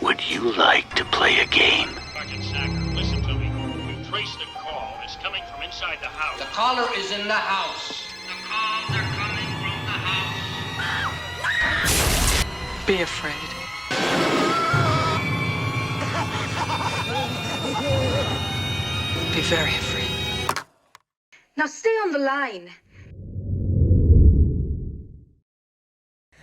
Would you like to play a game? Sergeant Sacker, listen to me. We've traced the call. It's coming from inside the house. The caller is in the house. The calls are coming from the house. Be afraid. Be very afraid. Now stay on the line.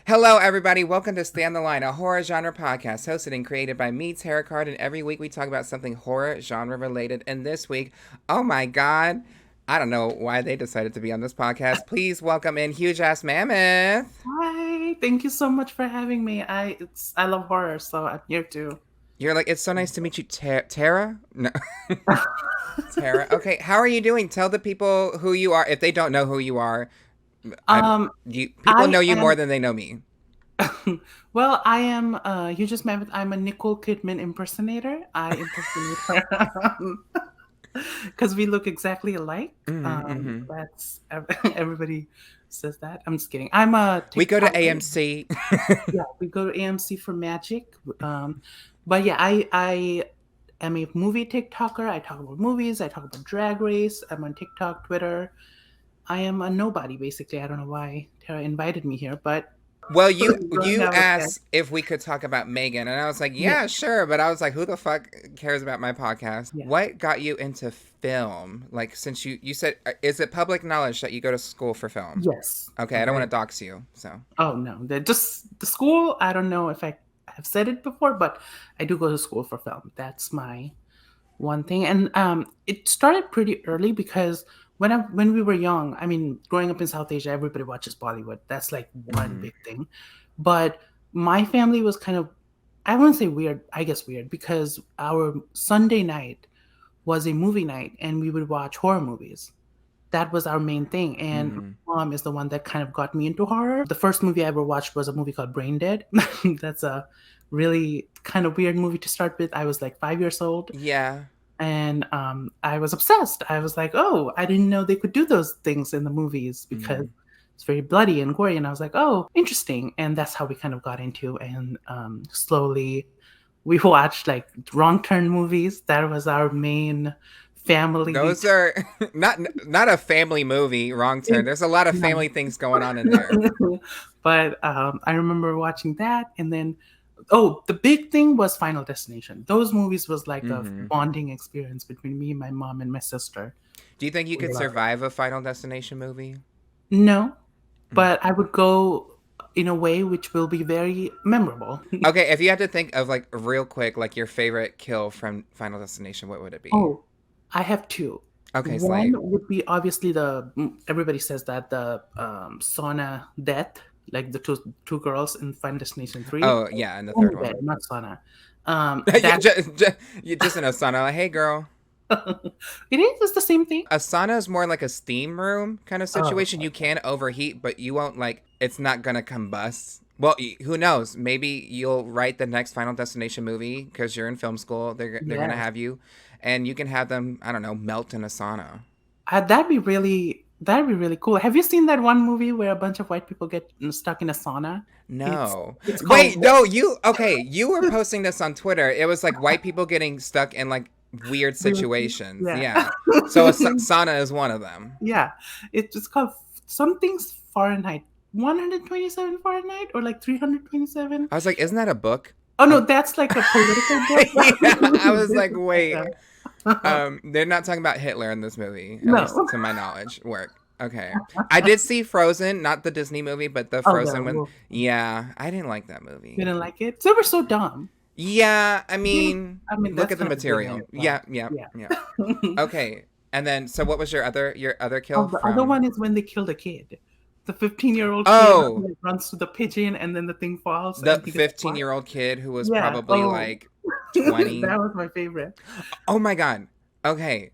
Hello, everybody. Welcome to Stay on the Line, a horror genre podcast hosted and created by me, Terrah Card, and every week we talk about something horror genre related. And this week, oh my God, I don't know why they decided to be on this podcast. Please welcome in HugeasMammoth. Hi, thank you so much for having me. I love horror, so I'm here too. You're like, it's so nice to meet you, Terrah? No. Terrah. Okay, how are you doing? Tell the people who you are, if they don't know who you are. People know you more than they know me. Well, I am HugeasMammoth. I'm a Nicole Kidman impersonator. I impersonate her because we look exactly alike. That's everybody says that. I'm just kidding. I'm a we go to AMC. Yeah, we go to AMC for magic. But yeah, I am a movie TikToker. I talk about movies. I talk about Drag Race. I'm on TikTok, Twitter. I am a nobody, basically. I don't know why Terrah invited me here, but... Well, you asked if we could talk about Megan, and I was like, yeah, sure. But I was like, who the fuck cares about my podcast? Yeah. What got you into film? Like, since you said, is it public knowledge that you go to school for film? Yes. Okay, I don't want to dox you, so... Oh, no. Just the school, I don't know if I have said it before, but I do go to school for film. That's my one thing. And it started pretty early because... When we were young, I mean, growing up in South Asia, everybody watches Bollywood. That's like one big thing. But my family was kind of, I wouldn't say weird, I guess weird, because our Sunday night was a movie night and we would watch horror movies. That was our main thing. And mom is the one that kind of got me into horror. The first movie I ever watched was a movie called Brain Dead. That's a really kind of weird movie to start with. I was like 5 years old. Yeah. And I was obsessed. I was like, oh, I didn't know they could do those things in the movies because it's very bloody and gory. And I was like, oh, interesting. And that's how we kind of got into. And slowly we watched like Wrong Turn movies. That was our main family. Those are not a family movie, Wrong Turn. There's a lot of family things going on in there. But I remember watching that. And then the big thing was Final Destination. Those movies was like a bonding experience between me, my mom, and my sister. Do you think you could survive a Final Destination movie? No, but I would go in a way which will be very memorable. Okay, if you had to think of like real quick, like your favorite kill from Final Destination, what would it be? Oh, I have two. Okay, one would be obviously everybody says that the sauna death. Like the two girls in Final Destination 3. Oh, yeah, and the third one. Not sauna. Just in a sauna, like, hey, girl. It's the same thing. A sauna is more like a steam room kind of situation. You can overheat, but you won't, like, it's not going to combust. Well, who knows? Maybe you'll write the next Final Destination movie because you're in film school. They're going to have you. And you can have them, I don't know, melt in a sauna. That'd be really cool. Have you seen that one movie where a bunch of white people get stuck in a sauna? No. Wait, no, you were posting this on Twitter. It was like white people getting stuck in like weird situations. Yeah. So a sauna is one of them. Yeah. It's called something's Fahrenheit. 127 Fahrenheit or like 327. I was like, isn't that a book? Oh no, that's like a political book. I was like, wait. They're not talking about Hitler in this movie, at least to my knowledge. Okay. I did see Frozen, not the Disney movie, but the Frozen one. Yeah, I didn't like that movie. You didn't like it? They were so dumb. Yeah, I mean look at the material. Yeah. Okay. And then, so what was your other kill? The other one is when they killed a kid. The 15-year-old kid runs to the pigeon and then the thing falls. The 15-year-old kid who was probably like 20. That was my favorite. Oh my God. Okay.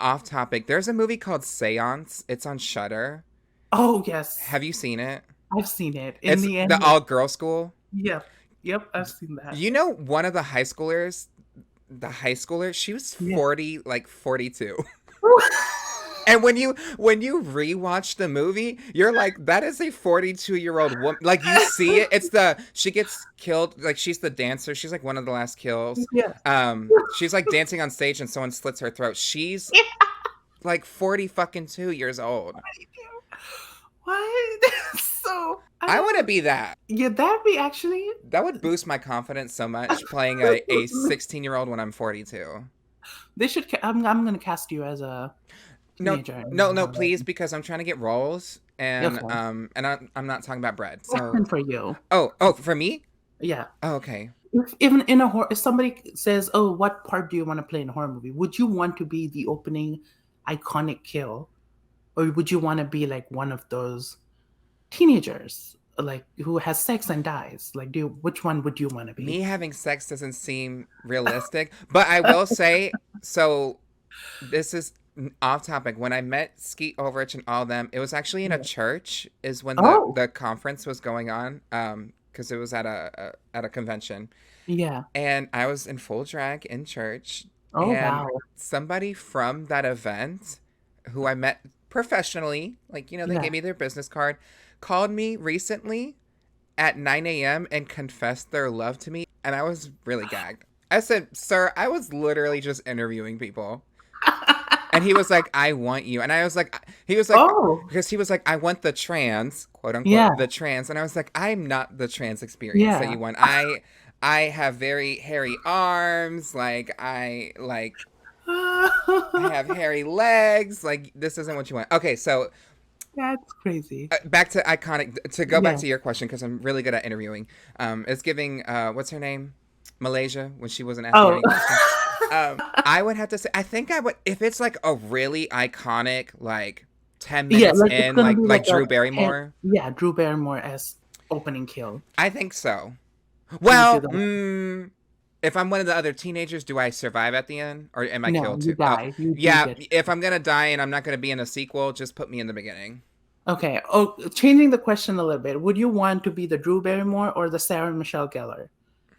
Off topic. There's a movie called Seance. It's on Shudder. Oh, yes. Have you seen it? I've seen it. It's the all-girl school? Yep, I've seen that. You know, one of the high schoolers, she was 40, like 42. And when you rewatch the movie, you're like, that is a 42-year-old woman. Like, you see it. She gets killed. Like, she's the dancer. She's like one of the last kills. Yes. She's like dancing on stage and someone slits her throat. She's like 42 years old. What? So I want to be that. Yeah, that'd be actually. That would boost my confidence so much playing a 16-year-old when I'm 42. They should. I'm gonna cast you as a teenager. No, please, because I'm trying to get roles, and Okay. and I'm not talking about bread. So Question for you. oh, for me? Yeah. Oh, okay. If even in a horror, if somebody says, "Oh, what part do you want to play in a horror movie?" Would you want to be the opening iconic kill, or would you want to be like one of those teenagers, like who has sex and dies? Like, which one would you want to be? Me having sex doesn't seem realistic, but I will say, so this is off topic. When I met Skeet Ulrich and all them, it was actually in a church. Is when the conference was going on. Because it was at a convention. Yeah. And I was in full drag in church. Oh, and wow. somebody from that event, who I met professionally, like, you know, they gave me their business card, called me recently at 9 a.m. and confessed their love to me. And I was really gagged. I said, "Sir, I was literally just interviewing people." And he was like, "I want you." And I was like, because he was like, "I want the trans, quote unquote, the trans." And I was like, "I'm not the trans experience that you want. I have very hairy arms. Like, I have hairy legs. Like, this isn't what you want." Okay, so that's crazy. Back to iconic. To go back to your question, because I'm really good at interviewing. It's giving, what's her name? Malaysia, when she wasn't asking any questions. I would have to say, I think I would, if it's like a really iconic, like 10 minutes in, like Drew Barrymore. Drew Barrymore as opening kill. I think so. Well, if I'm one of the other teenagers, do I survive at the end, or am I killed too? You die. If I'm gonna die and I'm not gonna be in a sequel, just put me in the beginning. Okay. Oh, changing the question a little bit. Would you want to be the Drew Barrymore or the Sarah Michelle Gellar?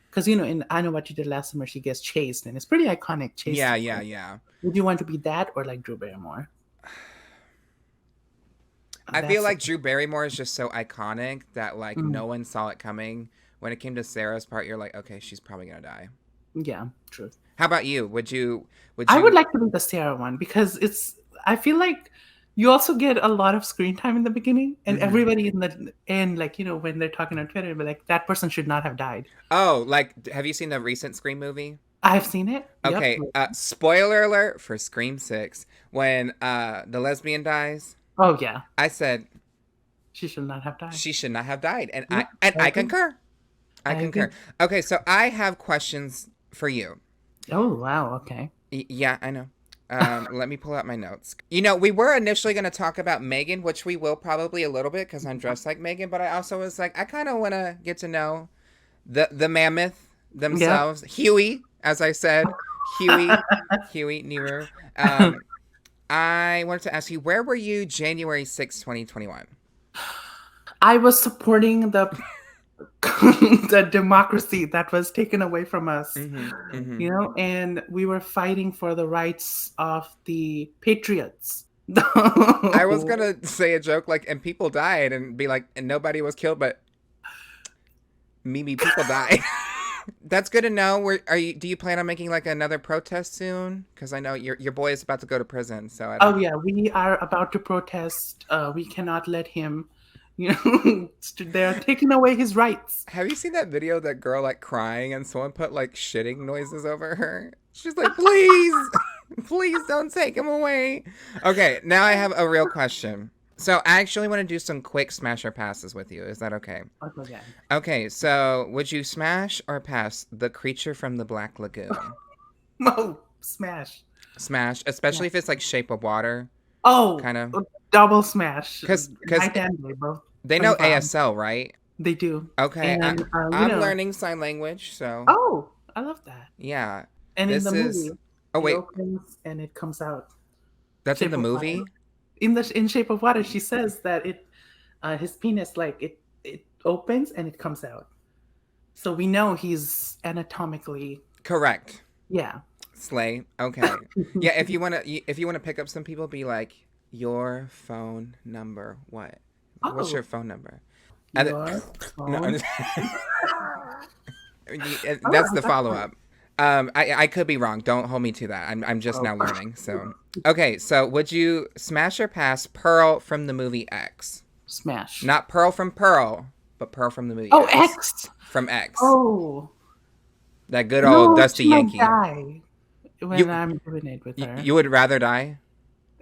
Because, you know, in I Know What You Did Last Summer, she gets chased, and it's pretty iconic. Chase. Yeah. Would you want to be that or like Drew Barrymore? I feel like Drew Barrymore is just so iconic that like no one saw it coming. When it came to Sarah's part, you're like, okay, she's probably gonna die. Yeah, true. How about you? Would you? I would like to be the Sarah one because I feel like you also get a lot of screen time in the beginning, and everybody in the end, like, you know, when they're talking on Twitter, they're like, that person should not have died. Oh, like, have you seen the recent Scream movie? I've seen it. Okay, spoiler alert for Scream 6. When the lesbian dies. Oh, yeah. I said, she should not have died. She should not have died. And I concur. I concur. Okay, so I have questions for you. Oh, wow. Okay. Yeah, I know. Let me pull out my notes. You know, we were initially going to talk about Megan, which we will probably a little bit because I'm dressed like Megan, but I also was like, I kind of want to get to know the mammoth themselves. Yeah. Huey, as I said. Huey, Niru. I wanted to ask you, where were you January 6, 2021? I was supporting the democracy that was taken away from us, you know, and we were fighting for the rights of the patriots. I was gonna say a joke like, and people died, and be like, and nobody was killed, but Mimi, people died. That's good to know. Do you plan on making like another protest soon? Because I know your boy is about to go to prison. So we are about to protest. We cannot let him. You know, they're taking away his rights. Have you seen that video, that girl like crying and someone put like shitting noises over her? She's like, please, please don't take him away. Okay, now I have a real question. So I actually want to do some quick smash or passes with you. Is that okay? Okay. Okay, so would you smash or pass The Creature from the Black Lagoon? Oh, smash. Smash, especially if it's like Shape of Water. Oh, kind of double smash. Because both. They know ASL, right? They do. Okay, and, I'm learning sign language, so. Oh, I love that. Yeah. And in the movie, it opens and it comes out. That's in the movie? In Shape of Water, she says that his penis, like, it opens and it comes out. So we know he's anatomically correct. Yeah. Slay. Okay. Yeah, if you wanna pick up some people, be like, Your phone number. What? What's Oh, your phone number? And your no, phone. that's the follow up. I could be wrong. Don't hold me to that. I'm just now learning. So okay. So would you smash or pass Pearl from the movie X? Smash. Not Pearl from Pearl, but Pearl from the movie Oh, X. X. From X. Oh. That good old No, Dusty she might Yankee. die when I'm doing it with her. You would rather die?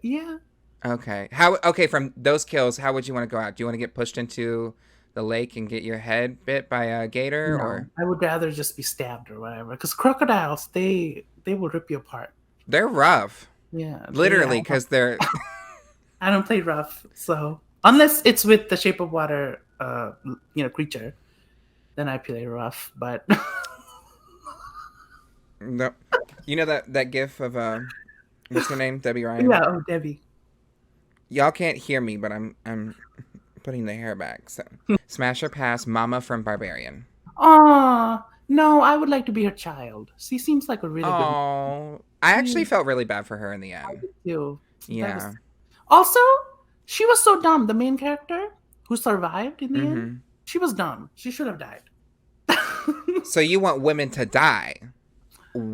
Yeah. Okay. Okay, from those kills, how would you want to go out? Do you want to get pushed into the lake and get your head bit by a gator, No, or I would rather just be stabbed or whatever. Because crocodiles, they will rip you apart. they're rough? Yeah. Literally, because they're I don't play rough, so unless it's with the Shape of Water, creature, then I play rough. But no. You know that gif of what's her name? Debbie Ryan? yeah, oh Debbie. Y'all can't hear me, but I'm putting the hair back. So smash or pass Mama from Barbarian. Oh no, I would like to be her child. She seems like a really good Oh, I actually felt really bad for her in the end. too. Yeah. Also, she was so dumb. The main character who survived in the Mm-hmm. end, she was dumb. She should have died. So you want women to die?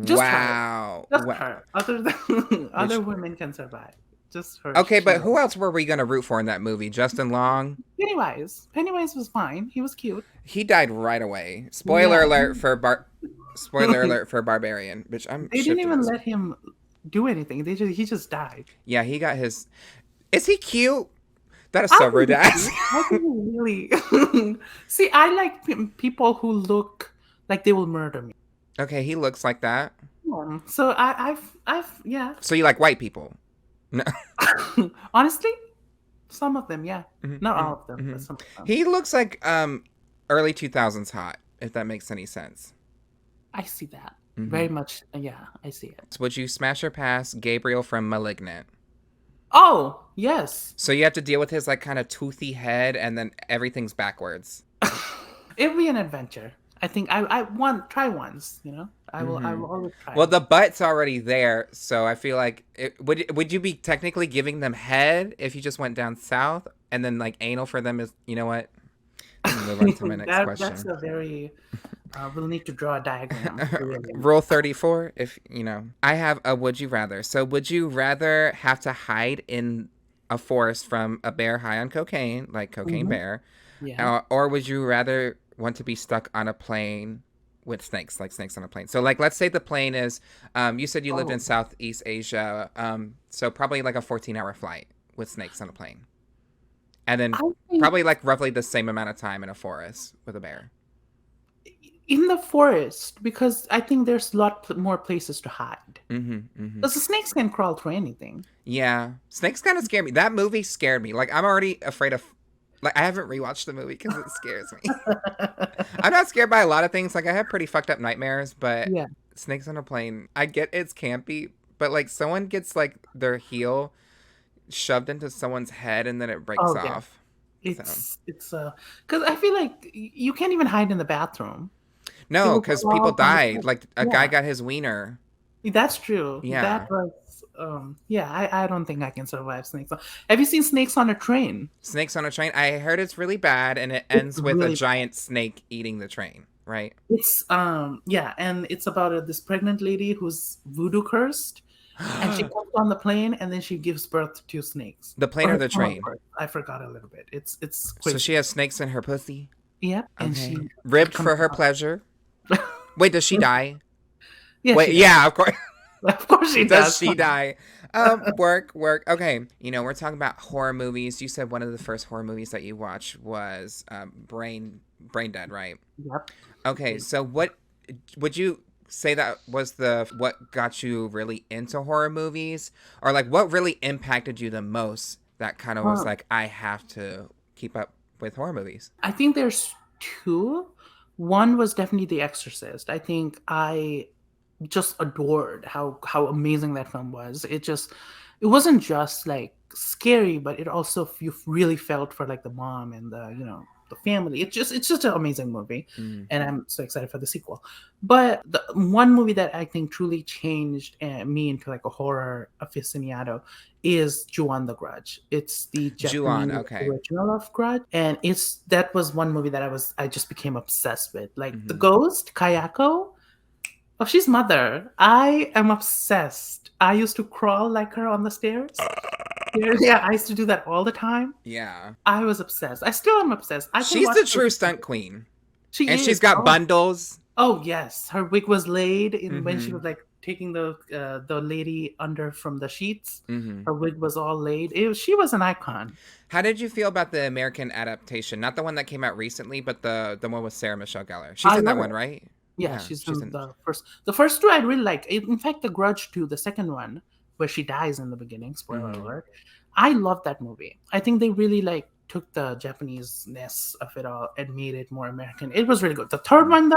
Just wow. Just Wow. her. Other women can survive. Just her. Okay, but She- who else were we gonna root for in that movie? Justin Long? Pennywise. Pennywise was fine. He was cute. He died right away. Spoiler Yeah. alert for Barbarian, which I'm. They didn't shifting even this. let him do anything. He just died. Yeah, he got his. Is he cute? That is so rude to ask. I think he really. See, I like people who look like they will murder me. Okay, he looks like that. So I've yeah. So you like white people? No. Honestly, some of them, yeah. Mhm, Not mhm, all of them, mhm. but some of them. He looks like early 2000s hot, if that makes any sense. I see that Mhm. very much. Yeah, I see it. So would you smash or pass Gabriel from Malignant? Oh yes, So you have to deal with his like kind of toothy head, and then everything's backwards. it'll be an adventure. I think I want try once. You know, I will always try. Well, the butt's already there, so I feel like would you be technically giving them head if you just went down south, and then like anal for them is, you know what? I'll move on to my next question. That's a very. We'll need to draw a diagram. Rule 34, if you know. I have a would you rather. So would you rather have to hide in a forest from a bear high on cocaine, like Cocaine Bear, Yeah. or would you rather want to be stuck on a plane with snakes, like snakes on a plane? So like let's say the plane is you said you lived in Southeast Asia, so probably like a 14-hour flight with snakes on a plane. And then probably like roughly the same amount of time in a forest with a bear. In the forest, because I think there's a lot more places to hide. Mm-hmm. Because the snakes can crawl through anything. Yeah, snakes kind of scare me. That movie scared me. Like I'm already afraid of. Like I haven't rewatched the movie because it scares me. I'm not scared by a lot of things. Like I have pretty fucked up nightmares, but Yeah. snakes on a plane. I get it's campy, but like someone gets like their heel shoved into someone's head and then it breaks Oh, yeah. off. It's because I feel like you can't even hide in the bathroom. No, People because fall people off on the died. floor. Like a guy Yeah. got his wiener. That's true. Yeah. That was I don't think I can survive snakes. Have you seen Snakes on a Train? Snakes on a train. I heard it's really bad, and it ends with really a giant snake eating the train. Right? It's and it's about this pregnant lady who's voodoo cursed, and she comes on the plane and then she gives birth to snakes. The plane or the her stomach train? birth. I forgot a little bit. It's So crazy. she has snakes in her pussy. Yep, and Okay. she Ribbed comes for her out. pleasure. Wait, does she die? Yeah, Wait, she yeah, of course. does. Of course she Does does. she die? Work. Okay. You know, we're talking about horror movies. You said one of the first horror movies that you watched was Brain Dead, right? Yep. Okay, so what would you say that was what got you really into horror movies? Or like what really impacted you the most that kind of was like, I have to keep up with horror movies? I think there's two. One was definitely The Exorcist. I think I just adored how amazing that film was. It wasn't just like scary, but it also you really felt for like the mom and the the family. It's just an amazing movie, and I'm so excited for the sequel. But the one movie that I think truly changed me into like a horror aficionado is Ju-on the Grudge. It's the Japanese original of Grudge, and that was one movie that I just became obsessed with. Like the ghost Kayako. Oh, she's mother. I am obsessed. I used to crawl like her on the stairs. Yeah, I used to do that all the time. Yeah. I was obsessed. I still am obsessed. She's the true stunt queen. She's got bundles. Oh, yes. Her wig was laid when she was like taking the lady under from the sheets. Her wig was all laid. She was an icon. How did you feel about the American adaptation? Not the one that came out recently, but the one with Sarah Michelle Gellar. She's in that one, right? Yeah, she's in the first. The first two I really like. In fact, The Grudge 2, the second one, where she dies in the beginning, spoiler alert, I love that movie. I think they really like took the Japanese-ness of it all and made it more American. It was really good. The third one, though,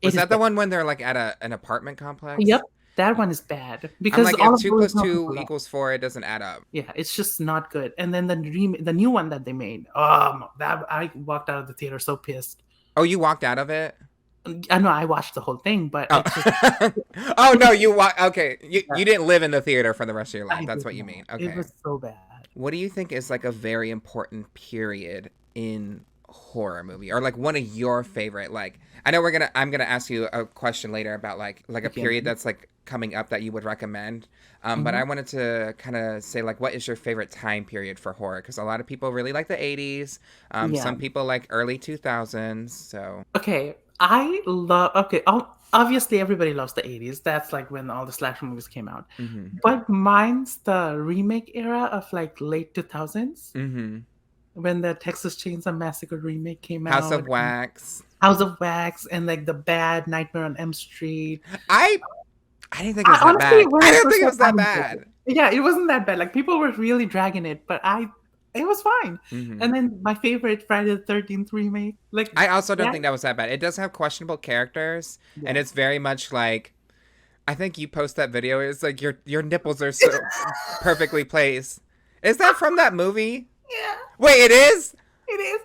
was that the one when they're like at an apartment complex? Yep, that one is bad because I'm like, if 2 plus 2 equals 4, it doesn't add up. Yeah, it's just not good. And then the new one that they made, that I walked out of the theater so pissed. Oh, you walked out of it? I know I watched the whole thing, but oh no, okay. You didn't live in the theater for the rest of your life. That's what you mean. Okay. It was so bad. What do you think is like a very important period in horror movie, or like one of your favorite? Like, I know I'm gonna ask you a question later about like a period that's like coming up that you would recommend. But I wanted to kind of say like, what is your favorite time period for horror? Because a lot of people really like the 80s. Some people like early 2000s. So okay. Obviously everybody loves the 80s. That's like when all the slasher movies came out. But mine's the remake era of like late 2000s. When the Texas Chainsaw Massacre remake came out. House of Wax, and like the bad Nightmare on Elm Street. I didn't think it was that bad. I didn't think it was that bad. Yeah, it wasn't that bad. Like people were really dragging it, but it was fine. And then my favorite Friday the 13th remake. Like I also don't think that was that bad. It does have questionable characters, and it's very much like, I think you post that video. It's like your nipples are so perfectly placed. Is that from that movie? Yeah. Wait, it is? It is.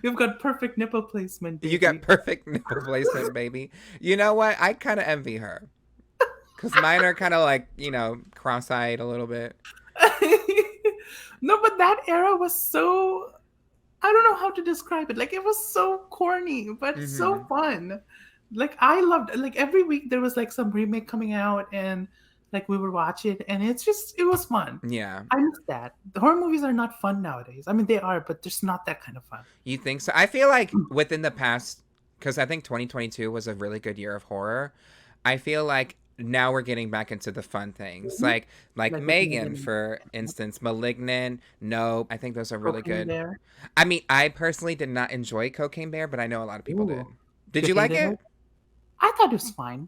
You've got perfect nipple placement, baby. You got perfect nipple placement, baby. You know what? I kind of envy her. Because mine are kind of like, cross-eyed a little bit. No, but that era was so, I don't know how to describe it. Like, it was so corny, but so fun. Like, I loved it. Like, every week there was like some remake coming out, and like we would watch it, and it was fun. Yeah. I miss that. The horror movies are not fun nowadays. I mean, they are, but just not that kind of fun. You think so? I feel like within the past, because I think 2022 was a really good year of horror, I feel like now we're getting back into the fun things. Like Megan, for instance, Malignant, Nope. I think those are really Cocaine good. Bear. I mean, I personally did not enjoy Cocaine Bear, but I know a lot of people did. Did you like it? I thought it was fine.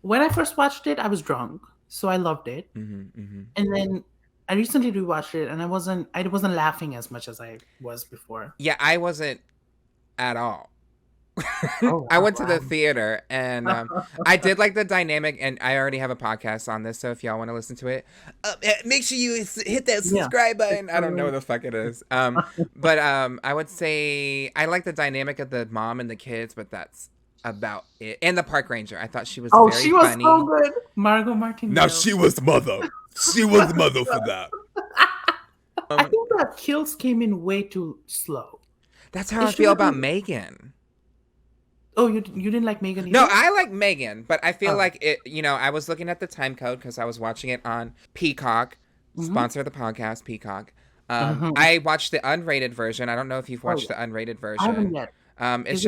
When I first watched it, I was drunk, so I loved it. And then I recently rewatched it, and I wasn't laughing as much as I was before. Yeah, I wasn't at all. I went to the theater, and I did like the dynamic, and I already have a podcast on this, so if y'all want to listen to it, make sure you hit that subscribe button. I don't know what the fuck it is. But I would say I like the dynamic of the mom and the kids, but that's about it. And the park ranger, I thought she was very she was funny. so good. Margot Martindale. No, she was mother. She was mother for that. I think the kills came in way too slow. That's how I feel about Megan. Oh, you didn't like Megan either? No, I like Megan, but I feel like it, I was looking at the time code because I was watching it on Peacock, sponsor of the podcast, Peacock. I watched the unrated version. I don't know if you've watched the unrated version. I haven't yet. It's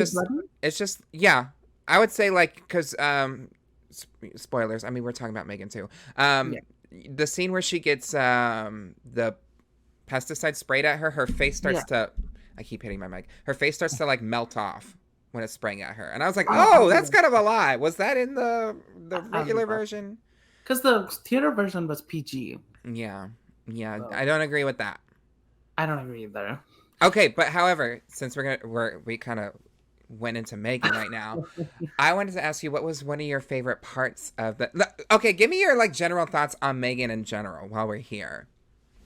just, yeah. I would say because, spoilers. I mean, we're talking about Megan too. The scene where she gets the pesticide sprayed at her, her face starts to, I keep hitting my mic. Her face starts to like melt off when it's spraying at her. And I was like, oh, that's kind of a lie. Was that in the regular version? Because the theater version was PG. Yeah. So. I don't agree with that. I don't agree either. Okay, but however, since we kind of went into Megan right now, I wanted to ask you, what was one of your favorite parts of the... Okay, give me your like general thoughts on Megan in general while we're here.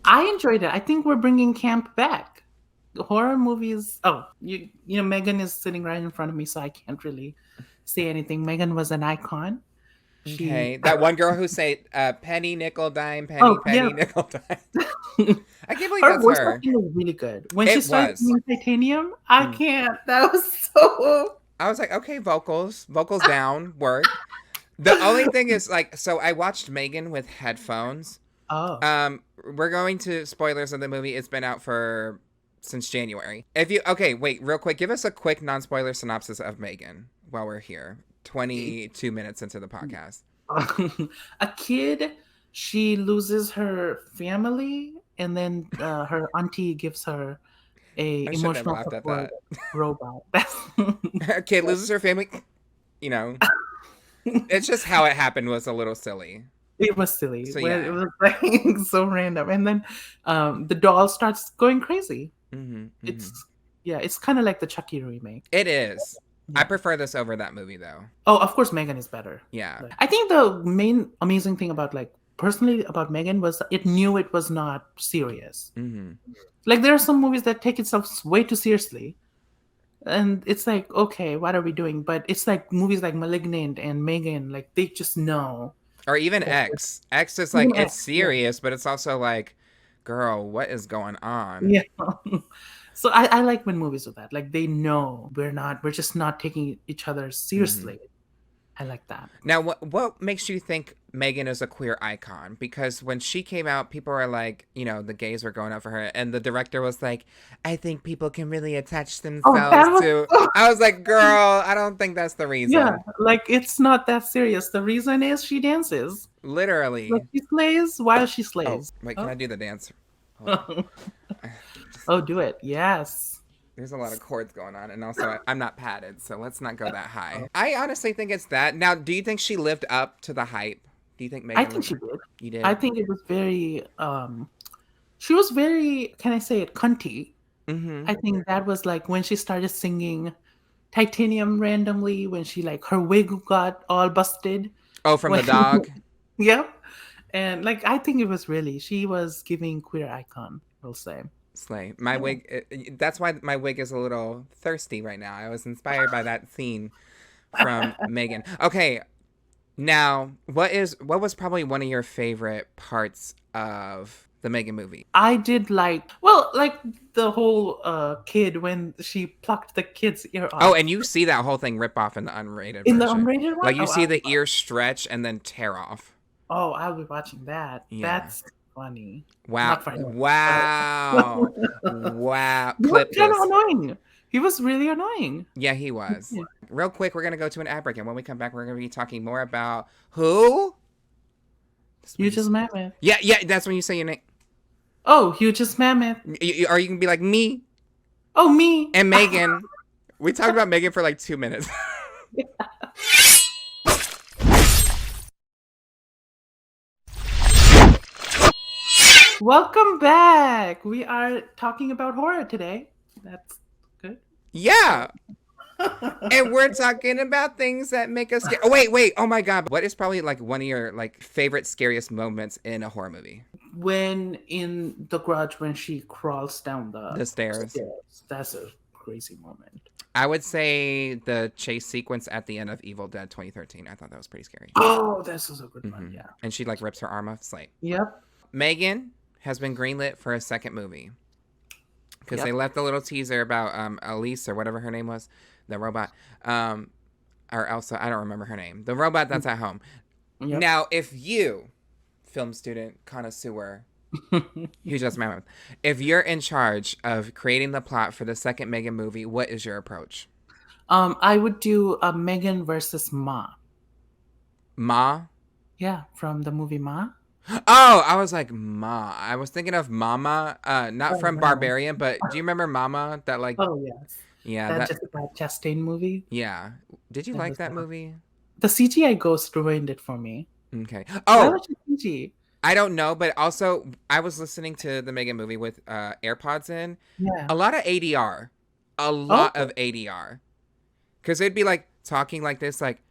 I enjoyed it. I think we're bringing camp back. The horror movies. Oh, you know, Megan is sitting right in front of me, so I can't really say anything. Megan was an icon. Okay, that one girl who said penny, nickel, dime, penny, Oh, penny, yeah. nickel, dime. I can't believe Her that's voice her. acting was really good. When It she started was. singing Titanium, I can't. That was so. I was like, okay, vocals down, work. The only thing is, like, so I watched Megan with headphones. Oh. We're going to spoilers of the movie. It's been out since January. Okay, wait, real quick, give us a quick non-spoiler synopsis of Megan while we're here. 22 minutes into the podcast. A kid, she loses her family, and then her auntie gives her a I shouldn't have emotional laughed at support that. robot. A kid loses her family. You know, it's just how it happened was a little silly. It was silly. So, Well, yeah. It was like so random. And then the doll starts going crazy. It's kind of like the Chucky remake. It is. I prefer this over that movie, though. Oh, of course, Megan is better. Yeah. I think the main amazing thing about personally about Megan was it knew it was not serious. Like there are some movies that take itself way too seriously. And it's like, okay, what are we doing? But it's like movies like Malignant and Megan, like they just know. Or even X. X is like, it's serious, but it's also like, girl, what is going on? Yeah. So I like when movies do that. Like they know we're just not taking each other seriously. I like that. Now, what makes you think Megan is a queer icon? Because when she came out, people were like, you know, the gays were going up for her. And the director was like, I think people can really attach themselves to... I was like, girl, I don't think that's the reason. Yeah, like it's not that serious. The reason is she dances. Literally. Like she slays while she Oh, slays. wait, can I do the dance? Oh, do it. Yes. There's a lot of chords going on, and also I'm not padded, so let's not go that high. I honestly think it's that. Now, do you think she lived up to the hype? Do you think Megan? I think she did. You did? I think it was very. She was very. Can I say it? Cunty. I think that was like when she started singing Titanium randomly. When she like her wig got all busted. Oh, from the dog. Yep. And like I think it was really she was giving queer icon. We'll say. Slay. My wig, that's why my wig is a little thirsty right now. I was inspired by that scene from Megan. Okay, now, what was probably one of your favorite parts of the Megan movie? I did like the whole kid when she plucked the kid's ear off. Oh, and you see that whole thing rip off in the unrated In version. the unrated one? Like, you Oh, see the ear stretch and then tear off. Oh, I'll be watching that. Yeah. That's funny. Wow. Not funny. Wow. Wow. He was Clip kind of this. annoying. He was really annoying. Yeah, he was. Yeah. Real quick, we're going to go to an ad break, and when we come back, we're going to be talking more about who? HugeasMammoth. Yeah, that's when you say your name. Oh, HugeasMammoth. Or you can be like me Oh, me. and Megan. We talked about Megan for like 2 minutes. Welcome back. We are talking about horror today. That's good. Yeah. And we're talking about things that make us scared. Oh, wait. Oh my God. What is probably like one of your like favorite, scariest moments in a horror movie? When in the garage when she crawls down the stairs. That's a crazy moment. I would say the chase sequence at the end of Evil Dead 2013. I thought that was pretty scary. Oh, this is a good one. Yeah. And she like rips her arm off. Slay. Yep. Megan has been greenlit for a second movie. Because they left a little teaser about Elise or whatever her name was. The robot. Or Elsa. I don't remember her name. The robot that's at home. Yep. Now, if you, film student, connoisseur, HugeasMammoth, if you're in charge of creating the plot for the second Megan movie, what is your approach? I would do a Megan versus Ma. Ma? Yeah, from the movie Ma. Oh, I was like, Ma. I was thinking of Mama, not from no. Barbarian, but do you remember Mama? That like, Oh yes. yeah, That Jessica Chastain movie. yeah. Did you That like was that fun. movie? The CGI ghost ruined it for me. Okay. Why Oh, was it CG? I don't know, but also I was listening to the Megan movie with AirPods in. Yeah. A lot of ADR. A lot of ADR. Because it'd be like talking like this, like,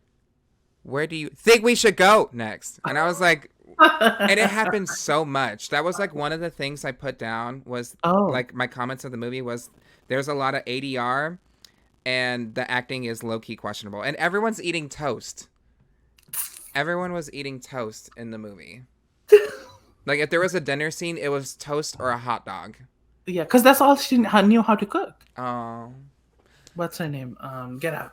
where do you think we should go next? And I was like, and it happened so much. That was like one of the things I put down was like my comments of the movie was there's a lot of ADR and the acting is low-key questionable. And everyone's eating toast. Everyone was eating toast in the movie. Like if there was a dinner scene, it was toast or a hot dog. Yeah, because that's all she knew how to cook. Oh. What's her name? Get Out.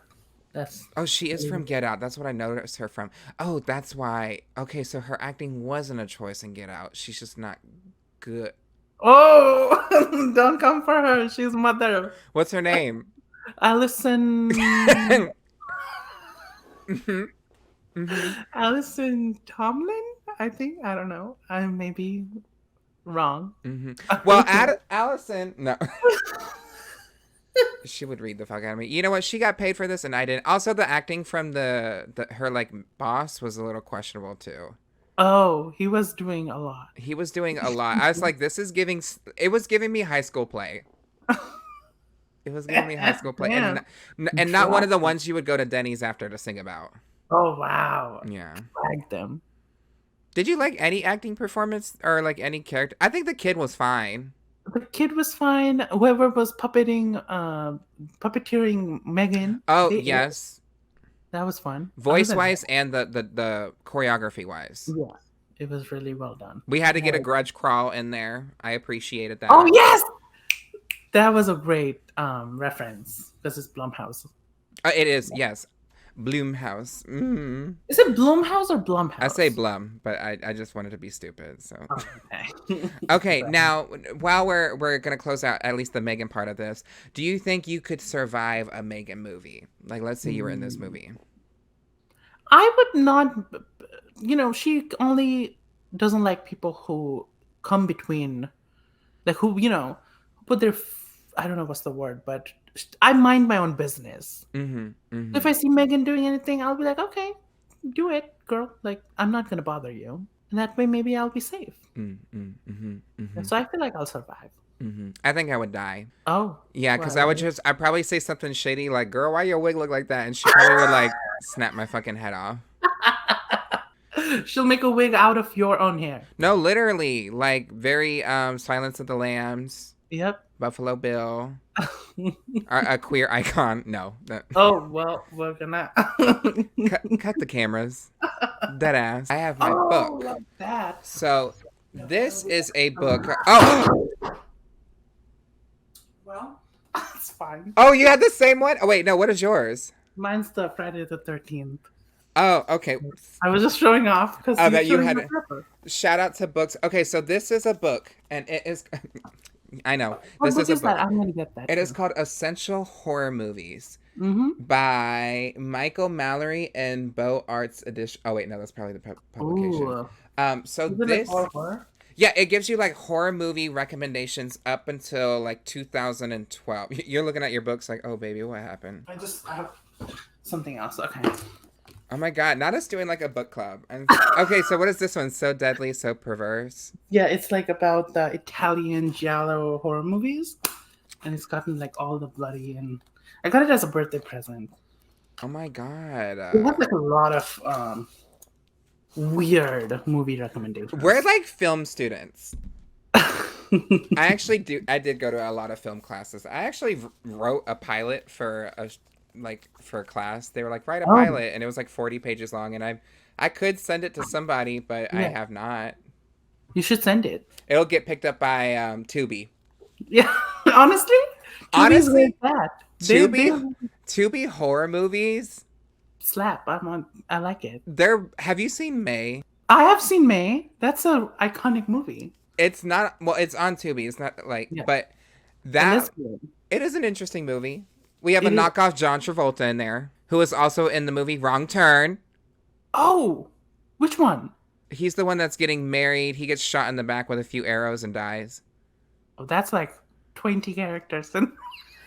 She is from Get Out. That's what I noticed her from. Oh, that's why. Okay, so her acting wasn't a choice in Get Out. She's just not good. Oh, don't come for her. She's mother. What's her name? Allison. Allison Tomlin, I think. I don't know. I may be wrong. Well, Allison. No. She would read the fuck out of me. You know what? She got paid for this, and I didn't. Also, the acting from her like boss was a little questionable too. Oh, he was doing a lot. He was doing a lot. I was like, this is giving. It was giving me high school play. It was giving me high school play, and not one of the ones you would go to Denny's after to sing about. Oh wow! Yeah, flag them. Did you like any acting performance or like any character? I think the kid was fine. The kid was fine. Whoever was puppeteering Megan. Oh, yes. That was fun. Voice-wise and the choreography-wise. Yeah, it was really well done. We had to get a grudge crawl in there. I appreciated that. Oh, yes! That was a great reference. This is Blumhouse. It is, yes. Blumhouse. Mm. Is it Blumhouse or Blumhouse? I say Blum, but I just wanted to be stupid. So. Oh, okay. Okay, now while we're gonna close out at least the Megan part of this, do you think you could survive a Megan movie? Like, let's say you were in this movie. I would not. She only doesn't like people who come between, like who put their. I don't know what's the word, but I mind my own business. If I see Megan doing anything, I'll be like, okay, do it, girl. Like, I'm not going to bother you. And that way, maybe I'll be safe. So I feel like I'll survive. I think I would die. Oh. Yeah, because I'd probably say something shady like, girl, why your wig look like that? And she probably would like snap my fucking head off. She'll make a wig out of your own hair. No, literally. Like, very Silence of the Lambs. Yep. Buffalo Bill. A queer icon. No. Oh, well, we're gonna... cut the cameras. Dead ass. I have my book. Like that. So, this is a book. Oh! Well, it's fine. Oh, you had the same one? Oh, wait, no, what is yours? Mine's the Friday the 13th. Oh, okay. I was just showing off because that you had it. Shout out to books. Okay, so this is a book, and it is. I know this is a book. That? I'm gonna get that. It is called Essential Horror Movies by Michael Mallory and Beaux Arts Edition. Oh wait, no, that's probably the publication. Ooh. So is this. Like horror? Yeah, it gives you like horror movie recommendations up until like 2012. You're looking at your books like, oh baby, what happened? I have something else. Okay. Oh my god, not us doing like a book club. Okay, so what is this one? So Deadly, So Perverse? Yeah, it's like about the Italian giallo horror movies. And it's gotten like all the bloody and I got it as a birthday present. Oh my god. We have like a lot of weird movie recommendations. We're like film students. I did go to a lot of film classes. I actually wrote a pilot for a class. They were like, write a pilot, and it was like 40 pages long, and I could send it to somebody, but I have not. You should send it. It'll get picked up by Tubi. Yeah, honestly, Tubi horror movies slap. I like it. Have you seen May? I have seen May. That's a iconic movie. It's not, well, it's on Tubi. It's not like, but it is an interesting movie. We have a knockoff John Travolta in there, who is also in the movie Wrong Turn. Oh, which one? He's the one that's getting married. He gets shot in the back with a few arrows and dies. Oh, that's like 20 characters.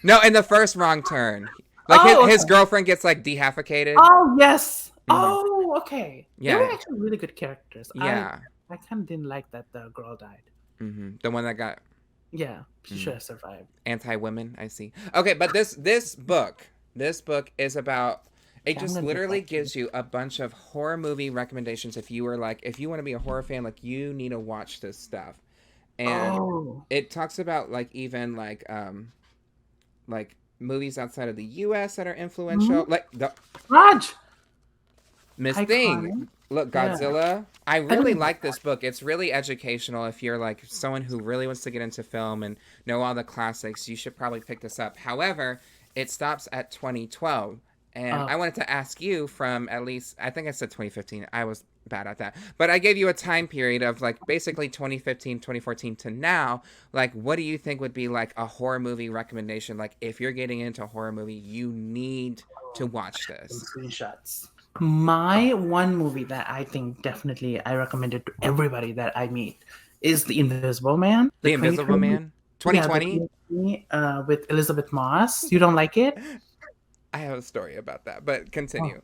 No, in the first Wrong Turn. Like his girlfriend gets like defecated. Oh, yes. Mm-hmm. Oh, okay. Yeah. They were actually really good characters. Yeah. I kind of didn't like that the girl died. Mm-hmm. The one that got... Yeah, she should have survived. Anti-women, I see. Okay, but this book is about... It I'm just gonna literally watch it. gives you a bunch of horror movie recommendations if you want to be a horror fan, like you need to watch this stuff. And Oh. it talks about like even like movies outside of the US that are influential. Mhm. Like the Raj. Miss Iconic. Thing. Look, Yeah. Godzilla. I I really don't like this book. It's really educational. If you're like someone who really wants to get into film and know all the classics, you should probably pick this up. However, it stops at 2012. And Oh. I wanted to ask you from at least, I think I said 2015. I was bad at that. But I gave you a time period of like basically 2015, 2014 to now. Like, what do you think would be like a horror movie recommendation? Like, if you're getting into a horror movie, you need to watch Some this. screenshots. My one movie that I think definitely I recommend it to everybody that I meet is The Invisible Man. The Invisible 2020 Man? 2020? Yeah, the 2020, with Elizabeth Moss. You don't like it? I have a story about that, but continue.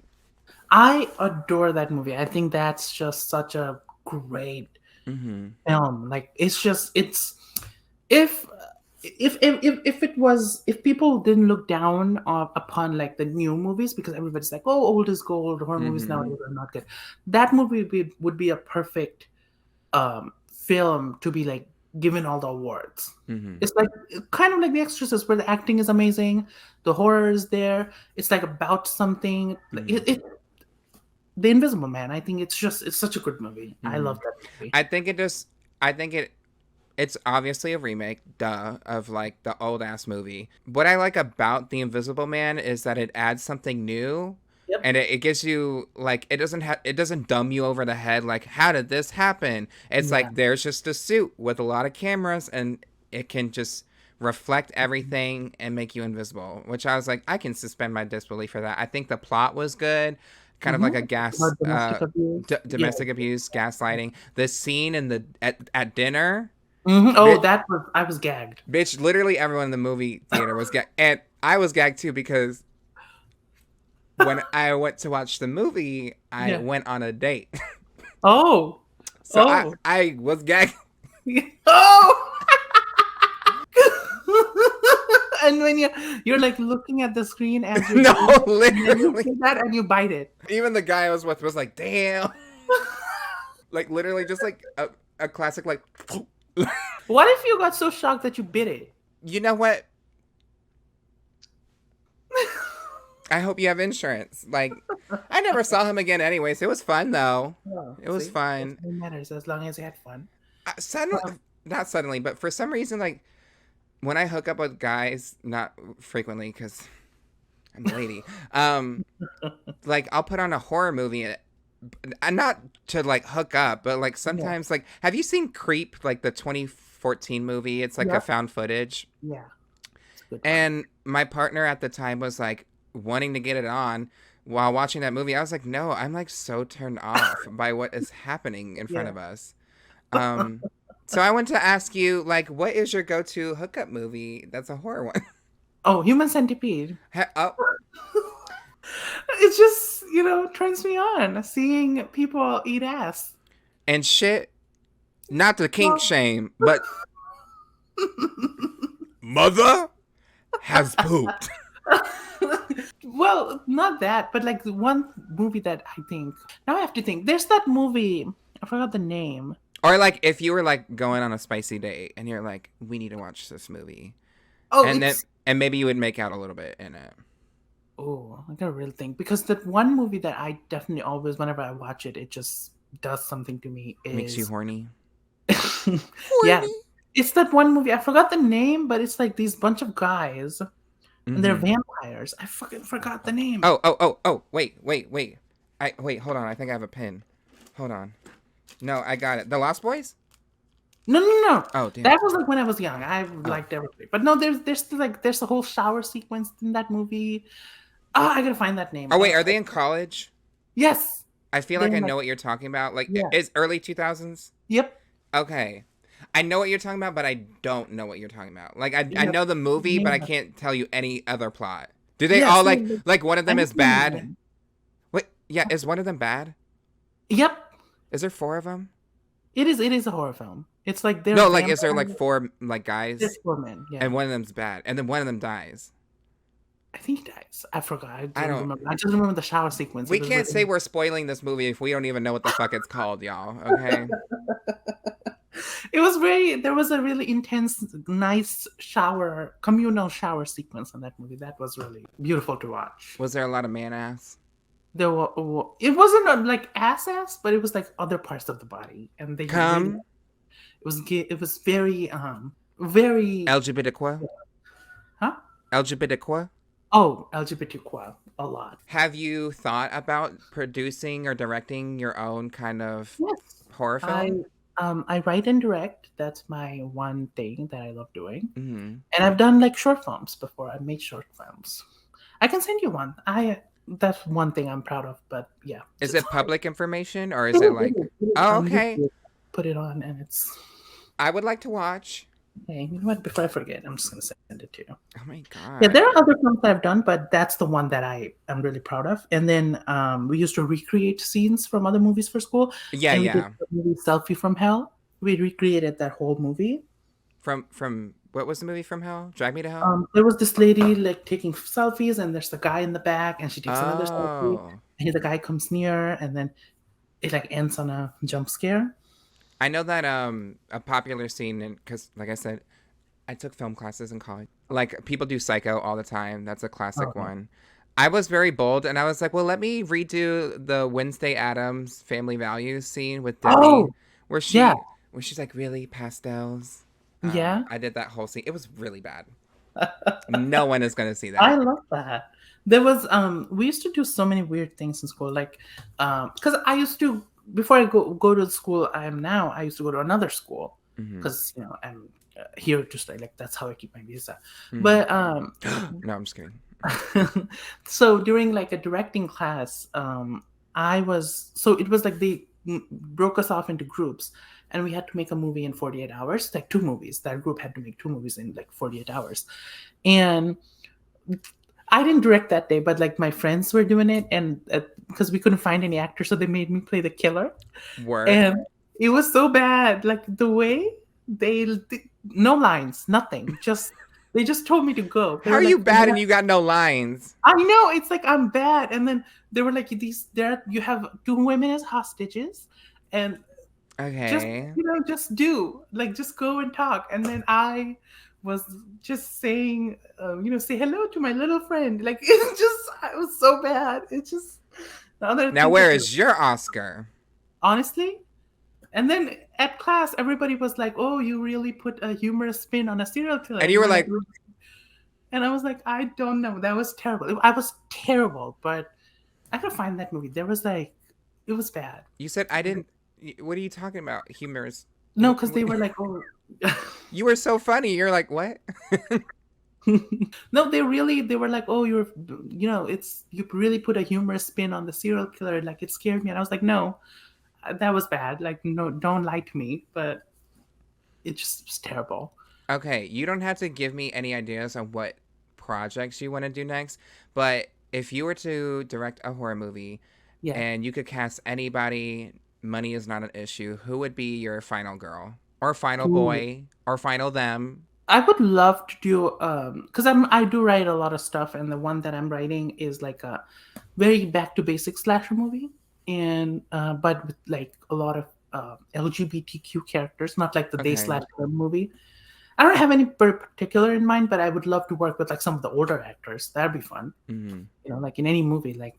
I adore that movie. I think that's just such a great Mm-hmm. film. Like it's if if people didn't look down upon like the new movies because everybody's like, oh, old is gold, horror movies Mhm. nowadays are not good. That movie would be a perfect film to be like given all the awards. Mm-hmm. It's like kind of like The Exorcist, where the acting is amazing, the horror is there. It's like about something. Mhm. The Invisible Man. I think it's such a good movie. I Mhm. love that movie. I think it's obviously a remake, duh, of like the old ass movie. What I like about The Invisible Man is that it adds something new. Yep. And it gives you like it doesn't dumb you over the head like how did this happen? It's Yeah. like there's just a suit with a lot of cameras and it can just reflect everything and make you invisible, which I was like I can suspend my disbelief for that. I think the plot was good, kind of like a About domestic abuse. domestic abuse, gaslighting. The scene in the at dinner, Mhm. Oh, Bit- I was gagged. bitch, literally everyone in the movie theater was gagged. And I was gagged too because when I went to watch the movie, I Yeah. went on a date. Oh. So Oh. I was gagged. Oh. And when you're like looking at the screen as you No, and then you literally. say that and you bite it. Even the guy I was with was like, damn. Like literally just like a classic like What if you got so shocked that you bit it? you know what? I hope you have insurance. Like, I never saw him again anyways. It was fun, though. It was fun. That's what matters as long as you had fun. Not suddenly, but for some reason, like, when I hook up with guys, not frequently, because I'm a lady, like, I'll put on a horror movie, and not to, like, hook up, but, like, sometimes, like, have you seen Creep, like, the 2014 movie? It's, like, a found footage. Yeah. It's a good one. And my partner at the time was like wanting to get it on while watching that movie. I was like, no, I'm like so turned off by what is happening in front of us. So I want to ask you, like, what is your go-to hookup movie that's a horror one? Oh, Human Centipede. Oh, It just, turns me on seeing people eat ass. and shit, not the kink shame, but mother has pooped. Well, not that, but like the one movie that I think now I have to think. There's that movie. I forgot the name. Or like if you were like going on a spicy date and you're like, we need to watch this movie. Oh, And maybe you would make out a little bit in it. Oh, I got a real thing because that one movie that I definitely always, whenever I watch it, it just does something to me. Makes you horny. Yeah, it's that one movie. I forgot the name, but it's like these bunch of guys and they're vampires. I fucking forgot the name. Oh, wait. Wait, hold on. I think I have a pin. Hold on. No, I got it. The Lost Boys? No. Oh, damn. That was like when I was young. I liked everybody. But no, there's still like there's a whole shower sequence in that movie. Oh, I gotta find that name. Oh, wait, are they in college? Yes. I feel like I know what you're talking about. Like, Yeah. is early 2000s? Yep. Okay. I know what you're talking about, but I don't know what you're talking about. Like, I know the movie, but I can't tell you any other plot. Do they Yeah, all, same. like one of them I is know the bad? name. Wait, yeah, is one of them bad? Yep. Is there 4 of them? It is a horror film. It's like they're No, like, is there, like, vampires. 4, like, guys? There's 4 men. Yeah. And one of them's bad. And then one of them dies. I think he dies. I forgot. I I don't don't. remember. I just remember the shower sequence. We It was can't say really- we're spoiling this movie if we don't even know what the fuck it's called, y'all. Okay. It was there was a really intense, nice communal shower sequence in that movie. That was really beautiful to watch. Was there a lot of man ass? It wasn't like ass, but it was like other parts of the body, and they Come. it was very very LGBTQ? huh LGBTQ? oh LGBTQ a lot. Have you thought about producing or directing your own kind of Yes, horror film? I write and direct. That's my one thing that I love doing. Mm-hmm. And I've done like short films before. I made short films. I can send you one. That's one thing I'm proud of. But yeah, Is it public information or is it like? Oh, okay. Put it on, and it's. I would like to watch. Hey, you know what? Before I forget, I'm just gonna send it to you. Oh my god. Yeah, there are other films I've done, but that's the one that I am really proud of. And then we used to recreate scenes from other movies for school. Yeah, and we yeah. did the movie Selfie from Hell. We recreated that whole movie. From what was the movie from hell? Drag Me to Hell? There was this lady like taking selfies, and there's the guy in the back, and she takes another selfie. Oh. And the guy comes near, and then it like ends on a jump scare. I know that a popular scene, because like I said, I took film classes in college. Like people do Psycho all the time. That's a classic one. I was very bold, and I was like, well, let me redo the Wednesday Addams Family Values scene with Debbie, where she's like, really pastels. Yeah, I did that whole scene. It was really bad. No one is gonna see that. I love that. There was we used to do so many weird things in school, like because I used to before I go to the school I am now. I used to go to another school because I'm here to stay. Like that's how I keep my visa. But No, I'm just kidding. so during like a directing class, it was like they broke us off into groups, and we had to make a movie in 48 hours, like 2 movies. That group had to make 2 movies in like 48 hours. And I didn't direct that day, but like my friends were doing it, and because we couldn't find any actors, so they made me play the killer. Word. And it was so bad. Like the way no lines, nothing. They just told me to go. How are you bad and you got no lines? I know, it's like I'm bad. And then they were like, you have 2 women as hostages, and Okay. just just go and talk. And then I was just saying, say hello to my little friend. Like it was so bad. It's just the other. Now where is your Oscar? Honestly? And then at class, everybody was like, "Oh, you really put a humorous spin on a serial killer." And you were like, and I was like, "I don't know. That was terrible. I was terrible." But I could find that movie. There was like, it was bad. You said I didn't. What are you talking about? Humorous? No, because they were like, "Oh." You were so funny. You're like, what? No, they were like, "Oh, you really put a humorous spin on the serial killer. Like it scared me." And I was like, "No, that was bad. Like, no, don't lie to me." But it just was terrible. Okay, you don't have to give me any ideas on what projects you want to do next, but if you were to direct a horror movie and you could cast anybody, money is not an issue, who would be your final girl or final boy or final them? I would love to do because I do write a lot of stuff, and the one that I'm writing is like a very back to basics slasher movie, and but with like a lot of LGBTQ characters, not like the They Slasher movie. I don't have any particular in mind, but I would love to work with like some of the older actors. That'd be fun. Mm-hmm. Like in any movie, like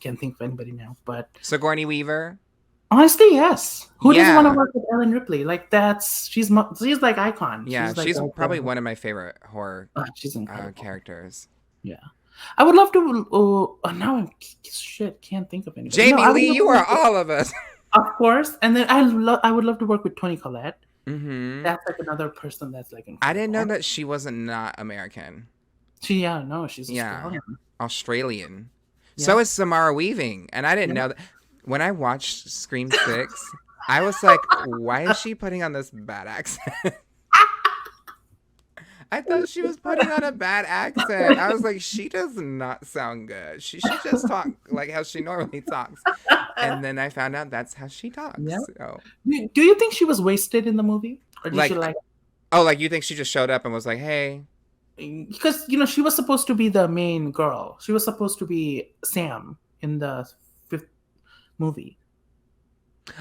can't think of anybody now, but Sigourney Weaver. Honestly, yes. Who doesn't want to work with Ellen Ripley? Like she's like icon. Yeah, she's like, probably one of my favorite horror she's characters. Yeah, I would love to. Now I'm can't think of anybody. Jamie Lee, you are all of us. Of course, and then I would love to work with Toni Collette. Mm-hmm. That's like another person that's like. I didn't know that she wasn't not American. She's Australian. Yeah. So is Samara Weaving, and I didn't know that. When I watched Scream 6, I was like, why is she putting on this bad accent? I thought she was putting on a bad accent. I was like, she does not sound good. She should just talk like how she normally talks. And then I found out that's how she talks. Yeah. So. Do you think she was wasted in the movie? Or did like, you like... Oh, like you think she just showed up and was like, hey. because she was supposed to be the main girl. She was supposed to be Sam in the fifth movie.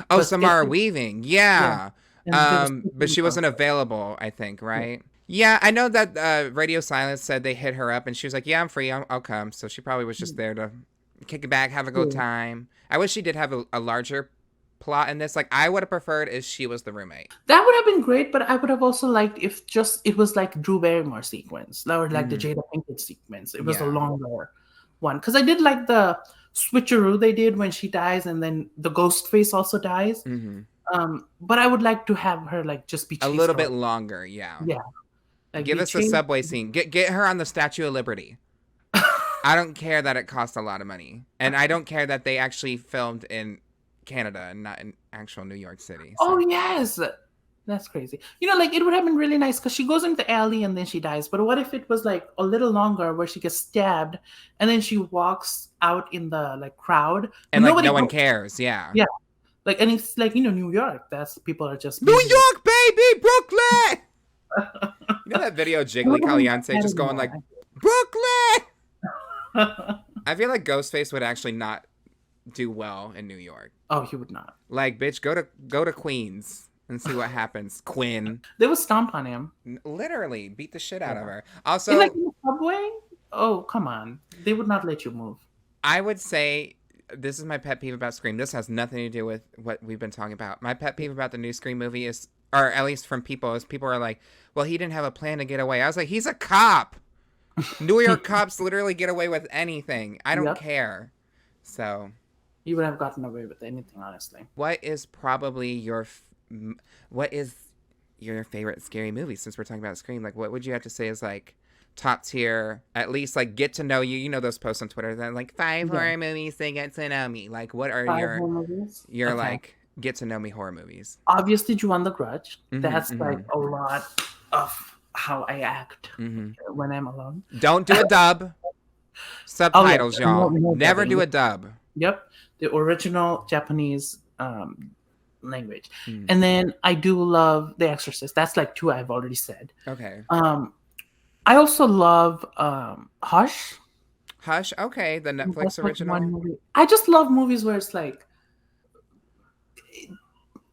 Oh, But Samara they- Weaving. Yeah. And they were But she speaking wasn't of- available, I think, right? Yeah, I know that Radio Silence said they hit her up and she was like, yeah, I'm free. I'll come. So she probably was just there to kick it back, have a good time. I wish she did have a larger plot in this. Like, I would have preferred if she was the roommate. That would have been great, but I would have also liked if just it was like Drew Barrymore sequence, or like the Jada Pinkett sequence. It was a Yeah. longer one because I did like the switcheroo they did when she dies and then the ghost face also dies. But I would like to have her like just be A chased little around. bit longer, yeah. Yeah. Like, Give be us the chased- subway scene. Get her on the Statue of Liberty. I don't care that it cost a lot of money. And I don't care that they actually filmed in Canada and not in actual New York City. So. Oh yes, that's crazy. Like it would have been really nice because she goes into the alley and then she dies. But what if it was like a little longer where she gets stabbed and then she walks out in the like crowd And like nobody no one go- cares, yeah. Yeah. Like, and it's like New York. That's people are just New busy. York, baby, Brooklyn. You know that video of Jiggly Caliente just going like, Brooklyn. I feel like Ghostface would actually not do well in New York. Oh, he would not. Like, bitch, go to Queens and see what happens. Quinn. They would stomp on him. Literally beat the shit out of her. Also, And like in the subway. Oh, come on. They would not let you move. I would say this is my pet peeve about Scream. This has nothing to do with what we've been talking about. My pet peeve about the new Scream movie is, or at least from people, is people are like, well, he didn't have a plan to get away. I was like, he's a cop. New York cops literally get away with anything. I don't Yep. care. So, You would have gotten away with anything, honestly. what is probably what is your favorite scary movie? Since we're talking about Scream, like, what would you have to say is like top tier? At least like get to know you. You know those posts on Twitter that like 5 horror movies to get to know me. Like, what are 5 horror movies? your Okay. like get to know me horror movies? Obviously, Ju-On the Grudge. Mhm, That's mhm. like a lot of how I act Hmm. when I'm alone. Don't do a dub. Subtitles, y'all. No Never dubbing. do a dub. Yep, the original Japanese language. Mm. And then I do love The Exorcist. That's like 2 I've already said. Okay. I also love Hush. Hush. Okay, the Netflix That's like original. one movie. I just love movies where it's like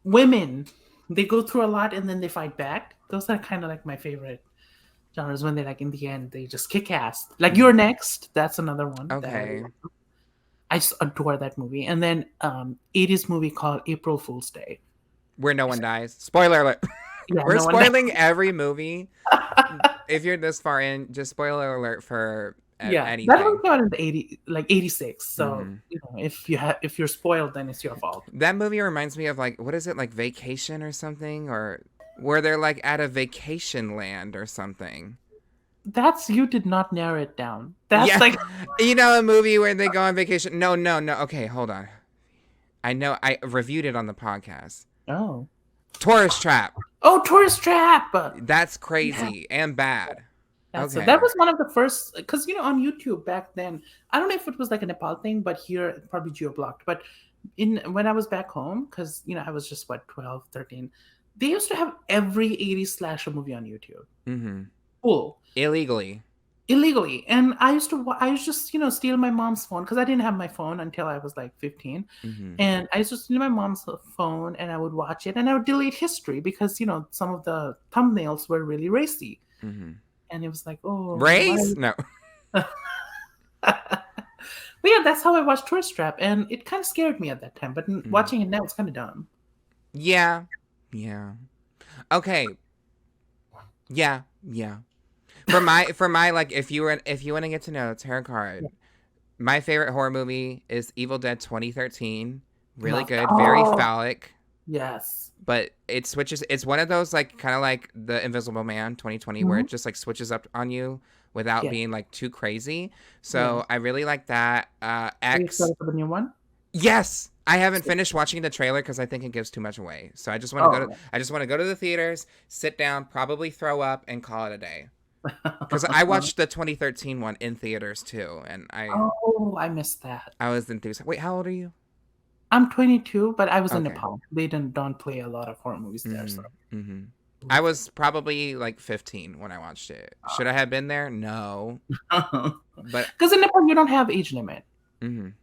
women, they go through a lot and then they fight back. Those are kind of like my favorite genres when they like in the end they just kick ass. Like You're Next, that's another one. that Okay. I just adore that movie. And then 80s movie called April Fool's Day. Where no one dies. Spoiler alert. Yeah, We're no one- spoiling every movie. If you're this far in, just spoiler alert for anything. that one came out in the 86. So Mhm. if you're spoiled, then it's your fault. That movie reminds me of like, what is it, like Vacation or something, or where they're like at a vacation land or something. You did not narrow it down. That's Yeah. like You know, a movie where they go on vacation. No. Okay, hold on. I know I reviewed it on the podcast. oh Tourist Trap. Tourist Trap. That's crazy and bad. Okay. That was one of the first, because on YouTube back then, I don't know if it was like a Nepal thing, but here it probably geo-blocked. But when I was back home, because I was just 12, 13, they used to have every 80s slasher movie on YouTube. Mm-hmm. Full. Illegally. And I used just steal my mom's phone because I didn't have my phone until I was like 15. Mm-hmm. And I used to steal my mom's phone and I would watch it and I would delete history because some of the thumbnails were really racy. Mm-hmm. And it was like, oh, Race? No. But yeah, that's how I watched Tourist Trap, and it kind of scared me at that time. But watching it now, it's kind of dumb. Yeah. Okay. Yeah. For my like, if you want to get to know Terrah Card, my favorite horror movie is Evil Dead 2013. Really good, very phallic. Yes. But it switches. It's one of those like kind of like The Invisible Man 2020, where it just like switches up on you without being like too crazy. So I really like that. Are you X. excited for the new one? Yes, I haven't finished watching the trailer because I think it gives too much away. So I just want to I just want to go to the theaters, sit down, probably throw up, and call it a day. Because I watched the 2013 one in theaters too, and I missed that. I was enthused. Wait, how old are you? I'm 22, but I was in Okay. Nepal. They don't play a lot of horror movies there. So I was probably like 15 when I watched it. Should I have been there? No. But Because in Nepal you don't have age limit. mhm.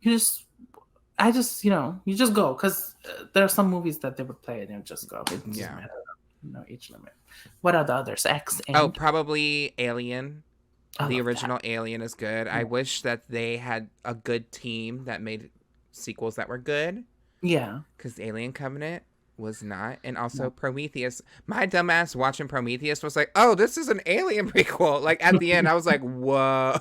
You just you just go because there are some movies that they would play and you just go. It doesn't matter. No age limit. What are the others? X and Oh, probably Alien. I The love original Alien is good. I Yeah. wish that they had a good team that made sequels that were good. Yeah. Because Alien Covenant was not. And also Prometheus. My dumbass watching Prometheus was like, oh, this is an Alien prequel. Like at the end, I was like, whoa.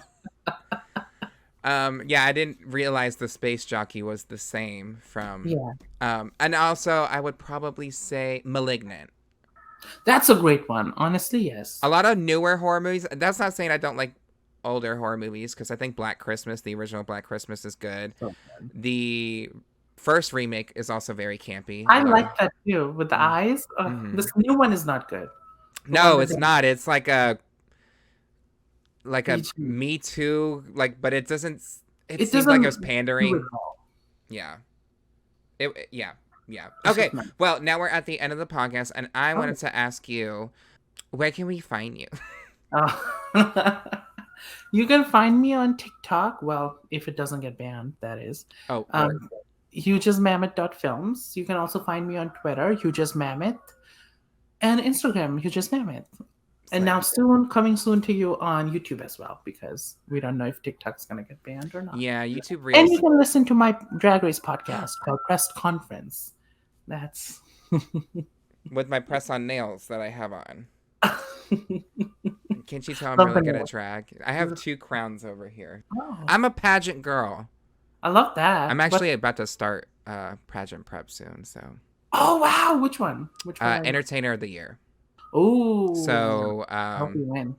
Yeah, I didn't realize the space jockey was the same from. Yeah. And also, I would probably say Malignant. That's a great one. Honestly, yes. A lot of newer horror movies. That's not saying I don't like older horror movies because I think Black Christmas, the original Black Christmas, is good. So good. The first remake is also very campy. I like that too with the eyes. This new one is not good. No, it's not. It's like a Me Too. Me Too, like, but it doesn't. It seems doesn't like it was do pandering. it all. Yeah. Yeah. Okay. Well, now we're at the end of the podcast, and I wanted to ask you, where can we find you? You can find me on TikTok. Well, if it doesn't get banned, that is. Oh, HugeasMammoth.films. You can also find me on Twitter, HugeasMammoth, and Instagram, HugeasMammoth. And now coming soon to you on YouTube as well, because we don't know if TikTok's going to get banned or not. yeah, YouTube And you Reels. can listen to my Drag Race podcast called Press Conference. That's With my press on nails that I have on. Can't you tell I'm Love really the good at nails. drag? I have 2 crowns over here. Oh, I'm a pageant girl. I love that. I'm But- actually about to start pageant prep soon, so. oh wow, which one? Which one? Entertainer of the Year. Oh, So I hope you win.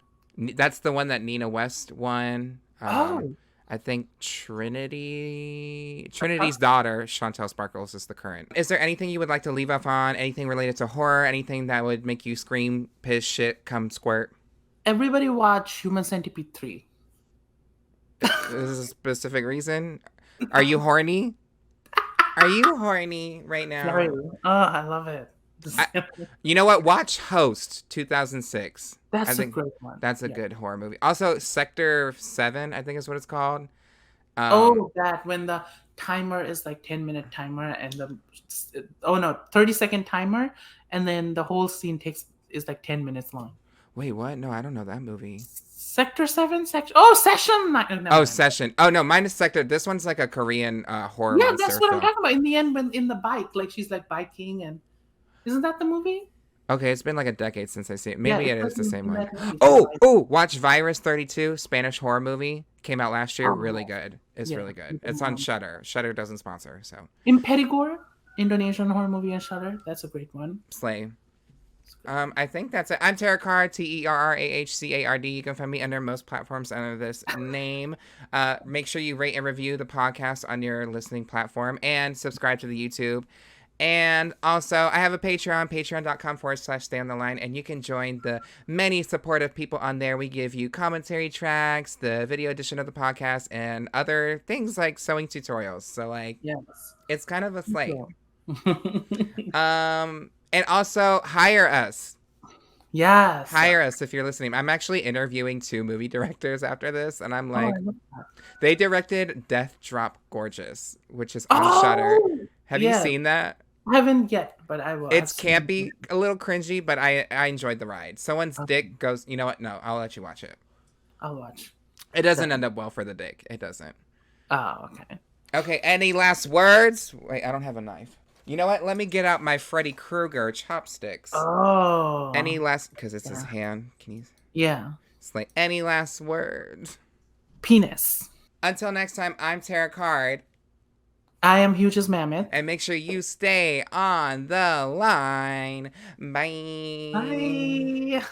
that's the one that Nina West won. Oh, I think Trinity's daughter, Chantel Sparkles, is the current. Is there anything you would like to leave off on? Anything related to horror? Anything that would make you scream, piss, shit, come squirt? everybody watch Human Centipede 3. Is a specific reason? Are you horny? Are you horny right now? Sorry. Oh, I love it. You know what? Watch Host 2006. That's I a think great one. that's a Yeah. good horror movie. Also, Sector 7, I think is what it's called. That when the timer is like 10-minute timer and 30-second timer, and then the whole scene is like 10 minutes long. Wait, what? No, I don't know that movie. Sector 7? Session 9. Oh, Session. Oh, no, mine is Sector. This one's like a Korean horror Yeah, monster that's what I'm film. talking about. In the end, when in the bike, like she's like biking, and isn't that the movie? Okay, it's been like a decade since I see it. Maybe Yeah, it it's is the like same in one. that movie. Oh, watch Virus 32, Spanish horror movie. Came out last year. Oh, Really good. It's yeah, really good. you It's can on watch. Shudder. Shudder doesn't sponsor, so In Perigord, Indonesian horror movie on Shudder. That's a great one. slay. I think that's it. I'm Terrah Card, TerrahCard. You can find me under most platforms under this name. Make sure you rate and review the podcast on your listening platform and subscribe to the YouTube. And also, I have a Patreon, patreon.com/stay on the line, and you can join the many supportive people on there. We give you commentary tracks, the video edition of the podcast, and other things like sewing tutorials. So, like, Yes. it's kind of a slate. Yeah. And also, hire us. Yes. Hire us if you're listening. I'm actually interviewing 2 movie directors after this, and I'm Oh, like, I love that. they directed Death Drop Gorgeous, which is on Oh, Shudder. Have yeah. you seen that? I haven't yet, but I will. It's absolutely. campy, a little cringy, but I enjoyed the ride. Someone's dick goes, you know what? No, I'll let you watch it. I'll watch. It doesn't end up well for the dick. It doesn't. Oh, okay. Okay, any last words? Wait, I don't have a knife. You know what? Let me get out my Freddy Krueger chopsticks. Oh. Any last, because it's his hand. Can you Yeah. slay? Any last words? Penis. Until next time, I'm Terrah Card. I am HugeasMammoth. And make sure you stay on the line. Bye. Bye.